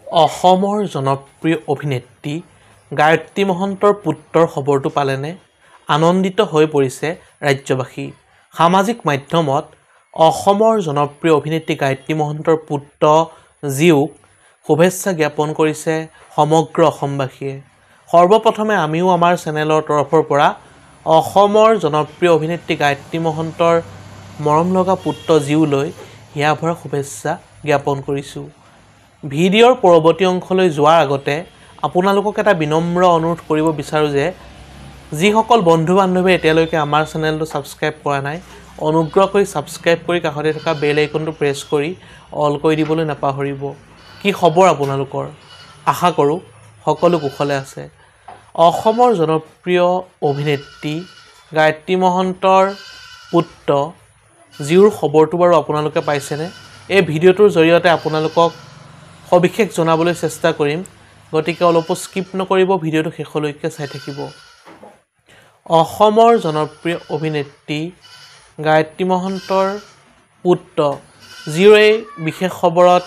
অসমৰ জনপ্ৰিয় অভিনেত্ৰী গায়ত্ৰী মহন্তৰ পুত্ৰৰ খবৰটো পালেনে? আনন্দিত হৈ পৰিছে ৰাজ্যবাসী। সামাজিক মাধ্যমত অসমৰ জনপ্ৰিয় অভিনেত্ৰী গায়ত্ৰী মহন্তৰ পুত্ৰ জীউক শুভেচ্ছা জ্ঞাপন কৰিছে সমগ্ৰ অসমবাসীয়ে। সৰ্বপ্ৰথমে আমিও আমাৰ চেনেলৰ তৰফৰ পৰা অসমৰ জনপ্ৰিয় অভিনেত্ৰী গায়ত্ৰী মহন্তৰ মৰমলগা পুত্ৰ জীউলৈ হিয়াভৰা শুভেচ্ছা জ্ঞাপন কৰিছোঁ। ভিডিঅ'ৰ পৰৱৰ্তী অংশলৈ যোৱাৰ আগতে আপোনালোকক এটা বিনম্ৰ অনুৰোধ কৰিব বিচাৰোঁ যে যিসকল বন্ধু-বান্ধৱীয়ে এতিয়ালৈকে আমাৰ চেনেলটো ছাবস্ক্ৰাইব কৰা নাই, অনুগ্ৰহ কৰি ছাবস্ক্ৰাইব কৰি কাষতে থকা বেল আইকনটো প্ৰেছ কৰি অল কৰি দিবলৈ নাপাহৰিব। কি খবৰ আপোনালোকৰ? আশা কৰোঁ সকলো কুশলে আছে। অসমৰ জনপ্ৰিয় অভিনেত্ৰী গায়ত্ৰী মহন্তৰ পুত্ৰ জীউৰ খবৰটো বাৰু আপোনালোকে পাইছেনে? এই ভিডিঅ'টোৰ জৰিয়তে আপোনালোকক সবিশেষ জনাবলৈ চেষ্টা কৰিম, গতিকে অলপো স্কিপ নকৰিব, ভিডিঅ'টো শেষলৈকে চাই থাকিব। অসমৰ জনপ্ৰিয় অভিনেত্ৰী গায়ত্ৰী মহন্তৰ পুত্ৰ জীউৰ এই বিশেষ খবৰত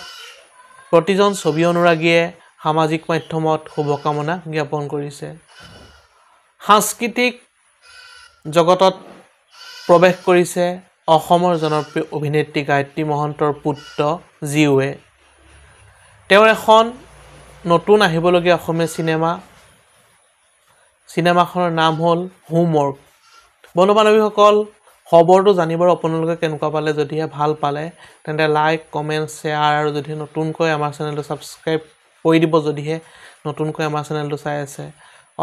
প্ৰতিজন ছবি অনুৰাগীয়ে সামাজিক মাধ্যমত শুভকামনা জ্ঞাপন কৰিছে। সাংস্কৃতিক জগতত প্ৰৱেশ কৰিছে অসমৰ জনপ্ৰিয় অভিনেত্ৰী গায়ত্ৰী মহন্তৰ পুত্ৰ জীউৱে। তেওঁৰ এখন নতুন আহিবলগীয়া অসমীয়া চিনেমাখনৰ নাম হ'ল হোমৱৰ্ক। বন্ধু-বান্ধৱীসকল, খবৰটো জানিবৰ আপোনালোকে কেনেকুৱা পালে? যদিহে ভাল পালে তেন্তে লাইক, কমেণ্ট, শ্বেয়াৰ আৰু যদি নতুনকৈ আমাৰ চেনেলটো ছাবস্ক্ৰাইব কৰি দিব যদিহে নতুনকৈ আমাৰ চেনেলটো চাই আছে।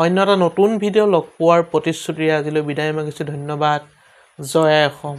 অন্য এটা নতুন ভিডিঅ' লগ পোৱাৰ প্ৰতিশ্ৰুতিৰে আজিলৈ বিদায় মাগিছোঁ। ধন্যবাদ। জয় আই অসম।